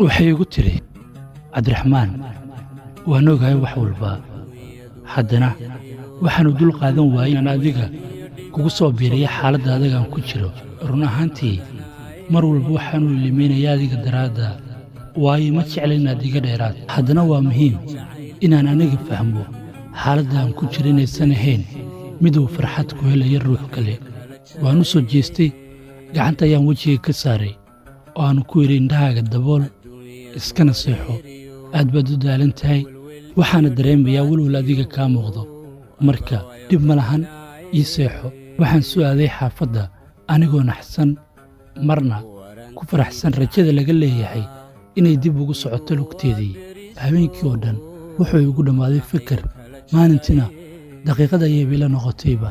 waxay igu tiri cabdiraxmaan waan ogahay wax walba haddana waxaanu dul qaadan waayey inaan adiga kugu soo biiriya xaaladda adagaan ku jiro run ahaantii mar walba waxaanu liimaynayaa adiga daraadda waayo ma jecla inaad iga dheeraad haddana waa muhiim inaan aniga fahmo xaaladda aan ku jiro inaysan ahayn miduu farxad ku helaya ruux kale waan u soo jeestay gacanta ayaan wejiga ka saaray oo aanu ku yidhi indhahaaga dabool iskana seexo aad baad u daalan tahay waxaana dareemayaa welwal adiga kaa muuqdo marka dhib ma lahan ii seexo waxaan soo aaday xaafadda anigoo naxsan marna ku faraxsan rajada laga leeyahay inay dib ugu socoto lugteedii habeenkii oo dhan wuxuu igu dhammaaday fikir maalintiina daqiiqad ayayba ila noqotayba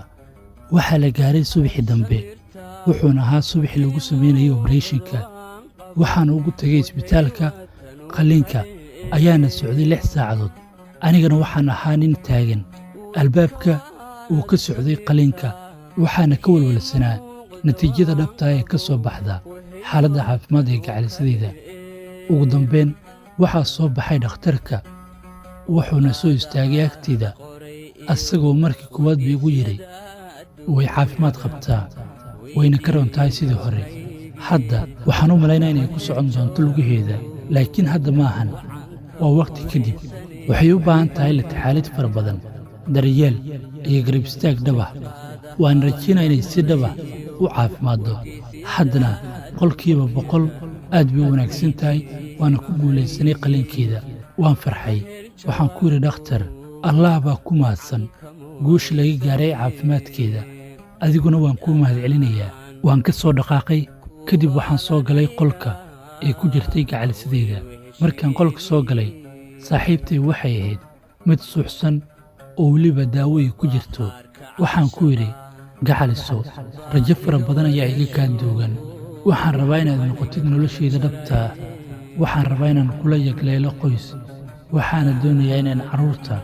waxaa la gaaray subaxii dambe wuxuuna ahaa subaxii lagu samaynayay obrethonka waxaana ugu tegay isbitaalka qalliinka ayaana socday 6 saacadood anigana waxaan ahaa nin taagan albaabka uu ka socday qalliinka waxaana ka walwalsanaa natiijada dhabta ee ka soo baxda xaaladda caafimaad ee gacalisadeyda ugu dambeyn waxaa soo baxay dhakhtarka wuxuuna soo istaagay agteyda asagoo markii koowaad ba igu yidhi way caafimaad qabtaa wayna ka roon tahay sidii hore hadda waxaan u malaynaa inay ku socon doonto lugaheeda laakiin hadda ma ahan waa wakhti kadib waxay u baahan tahay la taxaalid fara badan daryeel iyo garab istaag dhaba waan rajaynaa inay si dhaba u caafimaaddo haddana boqolkiiba boqol aad bay u wanaagsan tahay waana ku guulaysanay qalliinkeeda waan farxay waxaan ku yidhi dhakhtar allah baa ku mahadsan guusha laga gaaray caafimaadkeeda adiguna waan kuu mahadcelinayaa waan ka soo dhaqaaqay kadib waxaan soo galay qolka ee ku jirtay gacalisadeyda markaan qolka soo galay saaxiibtay waxay ahayd mid suuxsan oo weliba daawo ay ku jirto waxaan ku yidhi gacaliso rajo fara badan ayaa iga kaa duugan waxaan rabaa inaad noqotid noloshayda dhabtaa waxaan rabaa inaan kula yagleelo qoys waxaana doonayaa inaan carruurta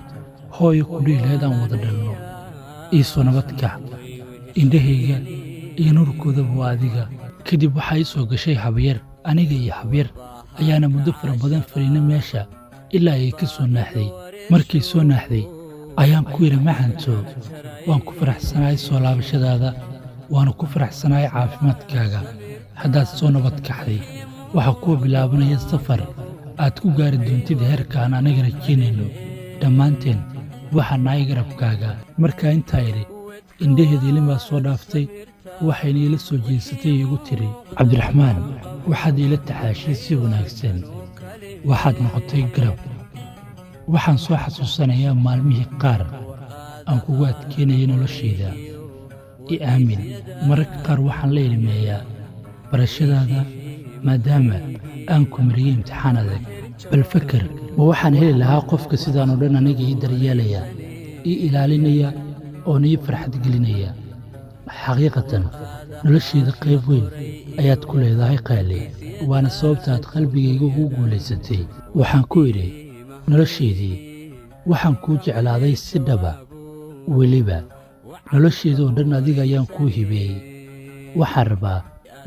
hooyo ku dhihi lahayd aan wada dhalno iisoo nabadkac indhahayga iyo nuurkoodaba waa adiga kadib waxaa ii soo gashay habyar aniga iyo habyar ayaana muddo fara badan fadhiina meesha ilaa ayay ka soo naaxday markay soo naaxday ayaan ku yidhi macanto waan ku faraxsanahay soo laabashadaada waana ku faraxsanahay caafimaadkaaga haddaad soo nabad kaxday waxaa kuwa bilaabanaya safar aad ku gaari doontid heerka aan anaga rajaynayno dhammaanteen waxaa nahay garabkaaga markaa intaa idhi indhaheeda ilimaa soo dhaaftay waxayna iila soo jeesatay iigu tiri cabdiraxmaan waxaad iila taxaashay si wanaagsan waxaad noqotay garab waxaan soo xasuusanayaa maalmihii qaar aan kugu adkeynayay noloshayda i aamin mararka qaar waxaan la ilmeeyaa barashadaada maadaama aan ku mariyey imtixaan adag bal fakar ma waxaan heli lahaa qofka sidaan oo dhan aniga ii daryeelaya ii ilaalinaya oona ii farxad gelinaya xaqiiqatan noloshayda qayb weyn ayaad ku leedahay qaali waana sababtaad qalbigayga ugu guulaysatay waxaan ku idhi noloshaydii waxaan kuu jeclaaday si dhaba weliba noloshayda oo dhan adiga ayaan kuu hibeeyey waxaan rabaa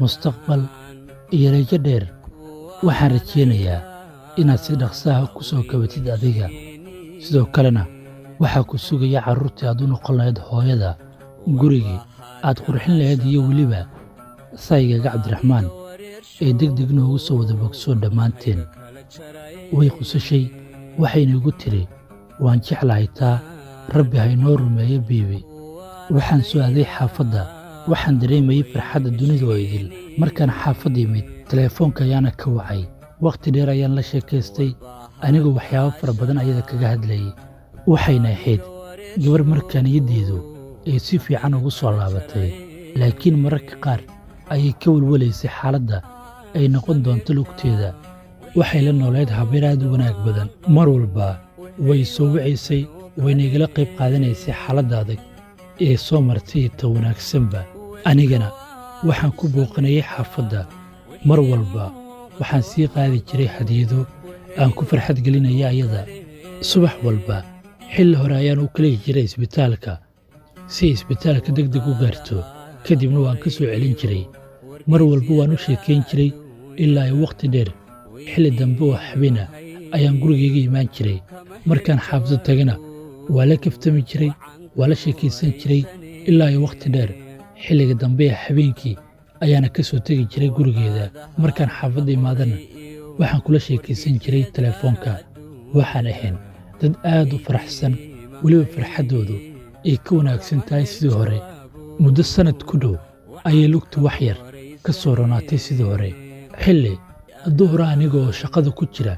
mustaqbal iyo rajo dheer waxaan rajaynayaa inaad si dhaqsaha ku soo kabatid adiga sidoo kalena waxaa ku sugaya carruurtii aad u noqon lahayd hooyada gurigii aad qurxin lahayd iyo weliba saygaga cabdiraxmaan ee degdeg noogu soo wada bogsoo dhammaanteen way qusashay waxayna igu tiri waan jeclahay taa rabbi haynoo rumeeyo biibi waxaan soo aaday xaafadda waxaan dareemayey farxadda dunida oo idil markaan xaafadda imid teleefoonka ayaana ka wacay wakhti dheer ayaan la sheekaystay anigoo waxyaabo fara badan ayada kaga hadlayay waxayna ahayd gabar markaa niyaddeedu ay si fiican ugu soo laabatay laakiin mararka qaar ayay ka walwalaysay xaaladda ay noqon doonto lugteeda waxay la noolayd habeer aad u wanaag badan mar walba way soo wacaysay wayna igala qayb qaadanaysay xaaladda adag ee soo martay ta wanaagsanba anigana waxaan ku booqanayay xaafadda mar walba waxaan sii qaadi jiray hadiyado aan ku farxad gelinaya ayada subax walba xilli hore ayaan u kala jiray isbitaalka si isbitaalka degdeg u gaarto kadibna waan ka soo celin jiray mar walba waan u sheekayn jiray ilaa ay wakhti dheer xilli dambe oo habeen ah ayaan gurigayga imaan jiray. Markaan xaafadda tagana waa la kaftami jiray, waa la sheekaysan jiray ilaa iyo wakhti dheer. Xilliga dambe ee habeenkii ayaana ka soo tegi jiray gurigeeda. Markaan xaafadda imaadana waxaan kula sheekaysan jiray telefoonka. Waxaan ahayn dad aad u faraxsan, weliba farxaddoodu ay ka wanaagsan tahay sidii hore. Muddo sannad ku dhow ayay lugtu wax yar ka soo ronaatay sidii hore. Xilli duhur aniga oo shaqada ku jira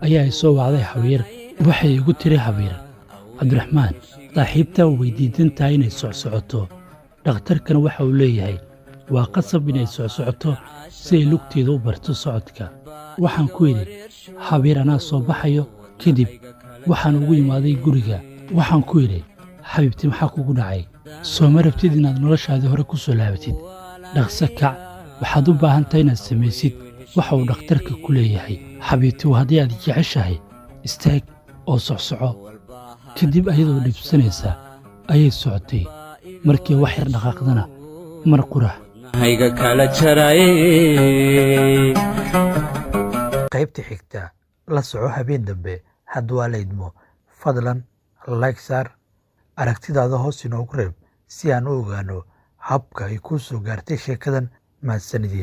ayaa i soo wacday habeer. Waxay igu tiri habeer, Cabdiraxmaan, saaxiibtaa way diidan tahay inay socsocoto. Dhakhtarkana waxa uu leeyahay waa qasab inay socsocoto si ay lugteeda u barto socodka. Waxaan ku yidhi, habeer anaa soo baxayo. Kadib waxaan ugu imaaday guriga. Waxaan ku yidhi, xabiibti maxaa kugu dhacay? Soo ma rabtid inaad noloshaadii hore ku soo laabatid? Dhaqso kac, waxaad u baahan tahay inaad samaysid waxa uu dhakhtarka ku leeyahay. Xabiibti, waa haddii aad jeceshahay istaag oo socsoco. Kadib ayadoo dhibsanaysa ayay socotay. Markii wax yar dhaqaaqdana mar qurax hayga kala jaray. qaybta xigta la soco habeen dambe hadduu la idmo. Fadlan like saar, aragtidaada hoos inoogu reeb si aan u ogaano habka ay kuu soo gaartay sheekadan. mahadsanidin.